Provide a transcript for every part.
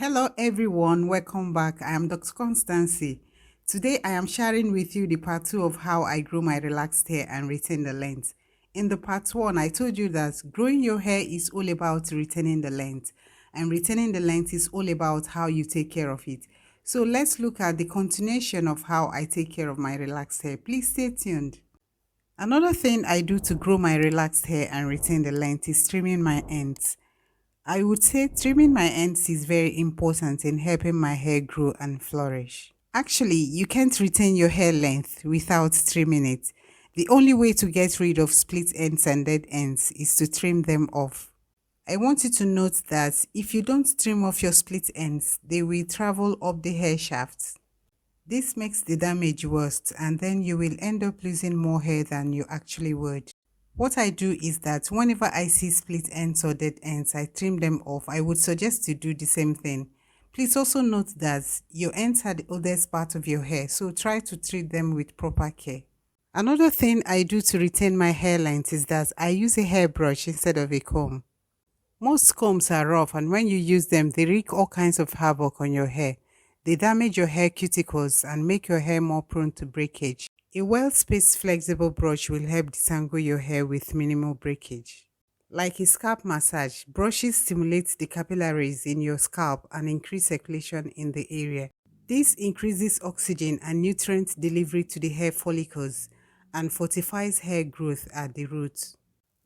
Hello everyone, welcome back. I am Dr. Constancy. Today I am sharing with you the part 2 of how I grow my relaxed hair and retain the length. In the part 1, I told you that growing your hair is all about retaining the length, and retaining the length is all about how you take care of it. So let's look at the continuation of how I take care of my relaxed hair. Please stay tuned. Another thing I do to grow my relaxed hair and retain the length is trimming my ends. I would say trimming my ends is very important in helping my hair grow and flourish. Actually, you can't retain your hair length without trimming it. The only way to get rid of split ends and dead ends is to trim them off. I want you to note that if you don't trim off your split ends, they will travel up the hair shaft. This makes the damage worse, and then you will end up losing more hair than you actually would. What I do is that whenever I see split ends or dead ends, I trim them off. I would suggest to do the same thing. Please also note that your ends are the oldest part of your hair, so try to treat them with proper care. Another thing I do to retain my hair length is that I use a hairbrush instead of a comb. Most combs are rough, and when you use them, they wreak all kinds of havoc on your hair. They damage your hair cuticles and make your hair more prone to breakage. A well-spaced flexible brush will help detangle your hair with minimal breakage. Like a scalp massage, brushes stimulate the capillaries in your scalp and increase circulation in the area. This increases oxygen and nutrient delivery to the hair follicles and fortifies hair growth at the roots.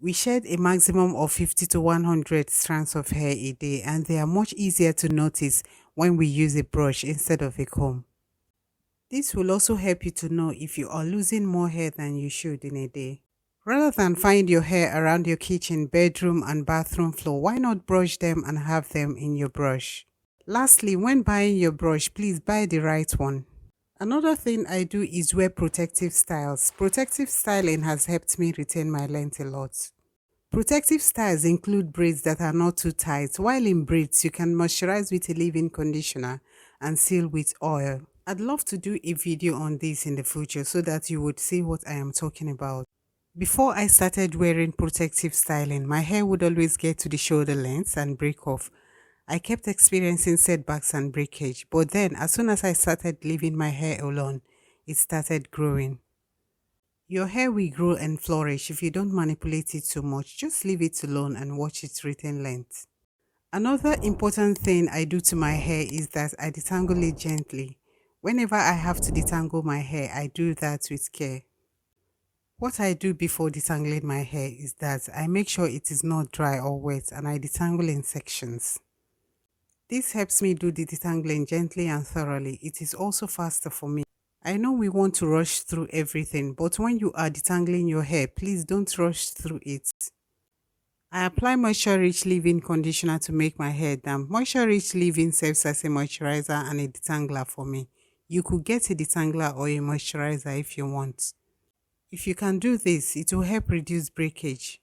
We shed a maximum of 50 to 100 strands of hair a day, and they are much easier to notice when we use a brush instead of a comb. This will also help you to know if you are losing more hair than you should in a day. Rather than find your hair around your kitchen, bedroom, and bathroom floor, why not brush them and have them in your brush? Lastly, when buying your brush, please buy the right one. Another thing I do is wear protective styles. Protective styling has helped me retain my length a lot. Protective styles include braids that are not too tight, while in braids you can moisturize with a leave-in conditioner and seal with oil. I'd love to do a video on this in the future so that you would see what I am talking about. Before I started wearing protective styling, my hair would always get to the shoulder length and break off. I kept experiencing setbacks and breakage, but then as soon as I started leaving my hair alone, it started growing. Your hair will grow and flourish if you don't manipulate it too much. Just leave it alone and watch it retain length. Another important thing I do to my hair is that I detangle it gently. Whenever I have to detangle my hair, I do that with care. What I do before detangling my hair is that I make sure it is not dry or wet, and I detangle in sections. This helps me do the detangling gently and thoroughly. It is also faster for me. I know we want to rush through everything, but when you are detangling your hair, please don't rush through it. I apply moisture-rich leave-in conditioner to make my hair damp. Moisture-rich leave-in serves as a moisturizer and a detangler for me. You could get a detangler or a moisturizer if you want. If you can do this, it will help reduce breakage.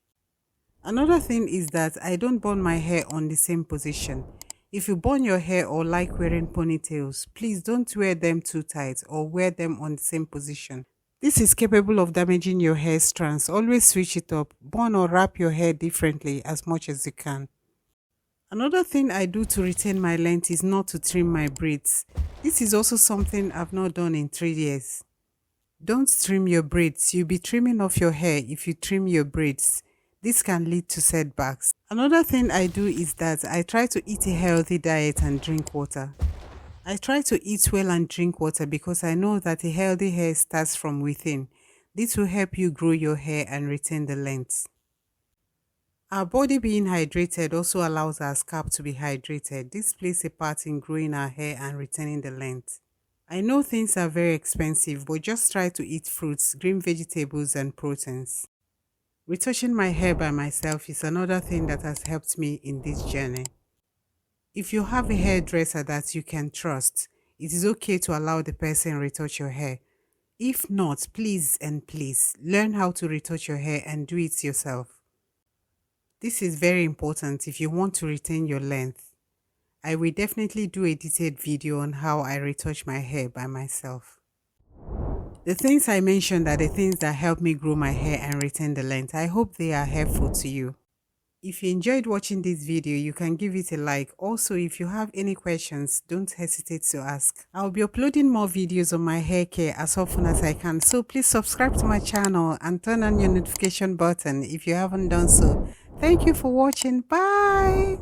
Another thing is that I don't bun my hair on the same position. If you bun your hair or like wearing ponytails, please don't wear them too tight or wear them on the same position. This is capable of damaging your hair strands. Always switch it up. Bun or wrap your hair differently as much as you can. Another thing I do to retain my length is not to trim my braids. This is also something I've not done in 3 years. Don't trim your braids. You'll be trimming off your hair if you trim your braids. This can lead to setbacks. Another thing I do is that I try to eat a healthy diet and drink water. I try to eat well and drink water because I know that a healthy hair starts from within. This will help you grow your hair and retain the length. Our body being hydrated also allows our scalp to be hydrated. This plays a part in growing our hair and retaining the length. I know things are very expensive, but just try to eat fruits, green vegetables, and proteins. Retouching my hair by myself is another thing that has helped me in this journey. If you have a hairdresser that you can trust, it is okay to allow the person retouch your hair. If not, please learn how to retouch your hair and do it yourself. This is very important if you want to retain your length. I will definitely do a detailed video on how I retouch my hair by myself. The things I mentioned are the things that help me grow my hair and retain the length. I hope they are helpful to you. If you enjoyed watching this video, you can give it a like. Also, if you have any questions, don't hesitate to ask. I'll be uploading more videos on my hair care as often as I can. So please subscribe to my channel and turn on your notification button if you haven't done so. Thank you for watching. Bye.